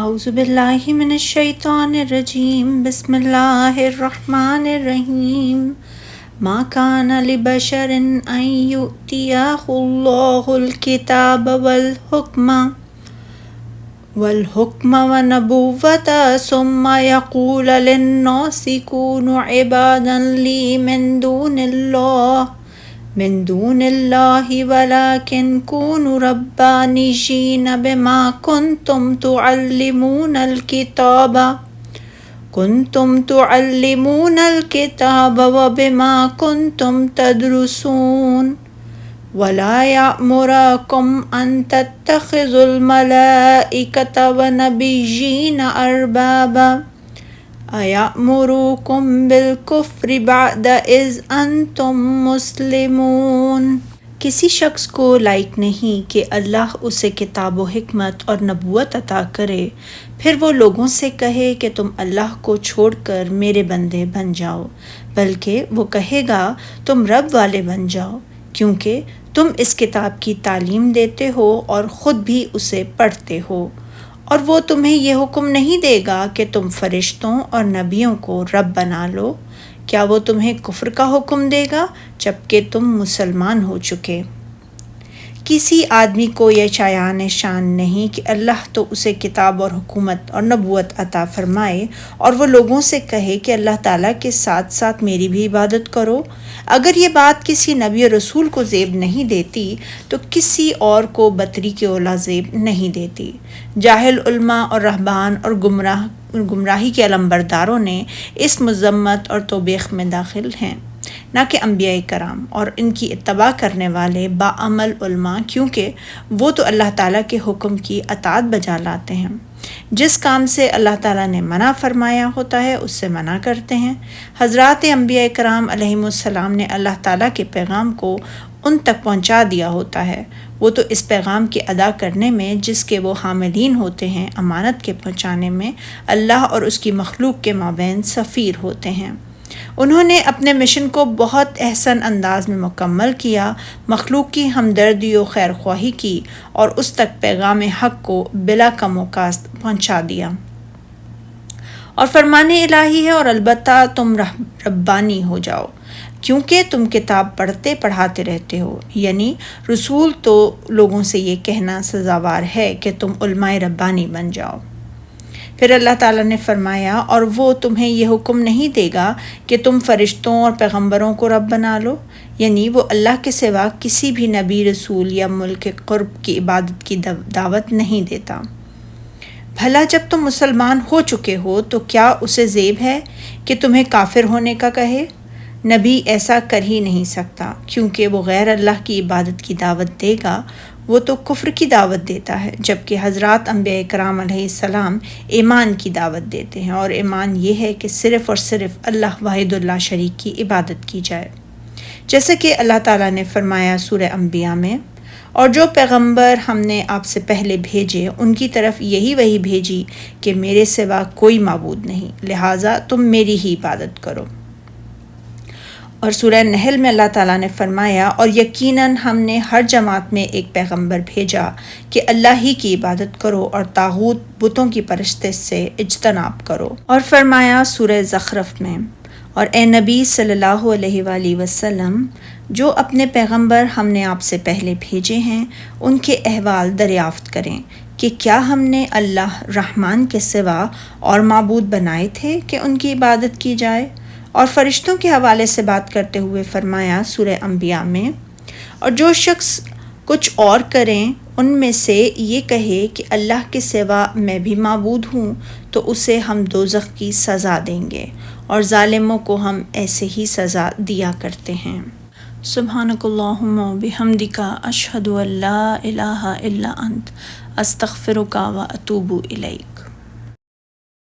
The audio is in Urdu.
اعوذ باللہ من الشیطان الرجیم بسم اللہ الرحمن الرحیم ما کان لبشر ان یؤتیہ اللہ الکتاب والحکم ونبوۃ ثم یقول للناس کونوا عبادا لی من دون اللہ ولکن کونوا ربانیین بما کنتم تعلمون الکتاب وبما کنتم تدرسون ولا یأمرکم ان تتخذوا الملائکۃ والنبیین اربابا ایأمرکم بالکفر بعد اذ انتم مسلمون۔ کسی شخص کو لائق نہیں کہ اللہ اسے کتاب و حکمت اور نبوت عطا کرے پھر وہ لوگوں سے کہے کہ تم اللہ کو چھوڑ کر میرے بندے بن جاؤ، بلکہ وہ کہے گا تم رب والے بن جاؤ، کیونکہ تم اس کتاب کی تعلیم دیتے ہو اور خود بھی اسے پڑھتے ہو، اور وہ تمہیں یہ حکم نہیں دے گا کہ تم فرشتوں اور نبیوں کو رب بنا لو۔ کیا وہ تمہیں کفر کا حکم دے گا جبکہ تم مسلمان ہو چکے؟ کسی آدمی کو یہ شایان شان نہیں کہ اللہ تو اسے کتاب اور حکومت اور نبوت عطا فرمائے اور وہ لوگوں سے کہے کہ اللہ تعالیٰ کے ساتھ ساتھ میری بھی عبادت کرو۔ اگر یہ بات کسی نبی اور رسول کو زیب نہیں دیتی تو کسی اور کو بطری کے اولا زیب نہیں دیتی۔ جاہل علماء اور رہبان اور گمراہی کے علمبرداروں نے اس مذمت اور توبیخ میں داخل ہیں، نہ کہ انبیاء کرام اور ان کی اتباع کرنے والے باعمل علماء، کیونکہ وہ تو اللہ تعالیٰ کے حکم کی اطاعت بجا لاتے ہیں، جس کام سے اللہ تعالیٰ نے منع فرمایا ہوتا ہے اس سے منع کرتے ہیں۔ حضرات انبیاء کرام علیہم السلام نے اللہ تعالیٰ کے پیغام کو ان تک پہنچا دیا ہوتا ہے، وہ تو اس پیغام کی ادا کرنے میں جس کے وہ حاملین ہوتے ہیں، امانت کے پہنچانے میں اللہ اور اس کی مخلوق کے مابین سفیر ہوتے ہیں۔ انہوں نے اپنے مشن کو بہت احسن انداز میں مکمل کیا، مخلوق کی ہمدردی و خیر خواہی کی اور اس تک پیغام حق کو بلا کم و کاست پہنچا دیا۔ اور فرمان الہی ہے اور البتہ تم ربانی ہو جاؤ، کیونکہ تم کتاب پڑھتے پڑھاتے رہتے ہو، یعنی رسول تو لوگوں سے یہ کہنا سزاوار ہے کہ تم علماء ربانی بن جاؤ۔ پھر اللہ تعالیٰ نے فرمایا اور وہ تمہیں یہ حکم نہیں دے گا کہ تم فرشتوں اور پیغمبروں کو رب بنا لو، یعنی وہ اللہ کے سوا کسی بھی نبی، رسول یا ملک قرب کی عبادت کی دعوت نہیں دیتا۔ بھلا جب تم مسلمان ہو چکے ہو تو کیا اسے زیب ہے کہ تمہیں کافر ہونے کا کہے؟ نبی ایسا کر ہی نہیں سکتا، کیونکہ وہ غیر اللہ کی عبادت کی دعوت دے گا، وہ تو کفر کی دعوت دیتا ہے، جبکہ حضرات انبیاء کرام علیہ السلام ایمان کی دعوت دیتے ہیں، اور ایمان یہ ہے کہ صرف اور صرف اللہ واحد اللہ شریک کی عبادت کی جائے، جیسے کہ اللہ تعالیٰ نے فرمایا سورہ انبیاء میں، اور جو پیغمبر ہم نے آپ سے پہلے بھیجے ان کی طرف یہی وحی بھیجی کہ میرے سوا کوئی معبود نہیں، لہٰذا تم میری ہی عبادت کرو۔ اور سورہ نحل میں اللہ تعالیٰ نے فرمایا اور یقیناً ہم نے ہر جماعت میں ایک پیغمبر بھیجا کہ اللہ ہی کی عبادت کرو اور طاغوت بتوں کی پرستش سے اجتناب کرو۔ اور فرمایا سورہ زخرف میں، اور اے نبی صلی اللہ علیہ وآلہ وسلم، جو اپنے پیغمبر ہم نے آپ سے پہلے بھیجے ہیں ان کے احوال دریافت کریں کہ کیا ہم نے اللہ رحمان کے سوا اور معبود بنائے تھے کہ ان کی عبادت کی جائے؟ اور فرشتوں کے حوالے سے بات کرتے ہوئے فرمایا سورہ انبیاء میں، اور جو شخص کچھ اور کریں ان میں سے یہ کہے کہ اللہ کے سوا میں بھی معبود ہوں تو اسے ہم دوزخ کی سزا دیں گے، اور ظالموں کو ہم ایسے ہی سزا دیا کرتے ہیں۔ سبحانک اللہم و بحمدک، اشہد ان لا الہ الا انت، استغفرک و اتوب الیک۔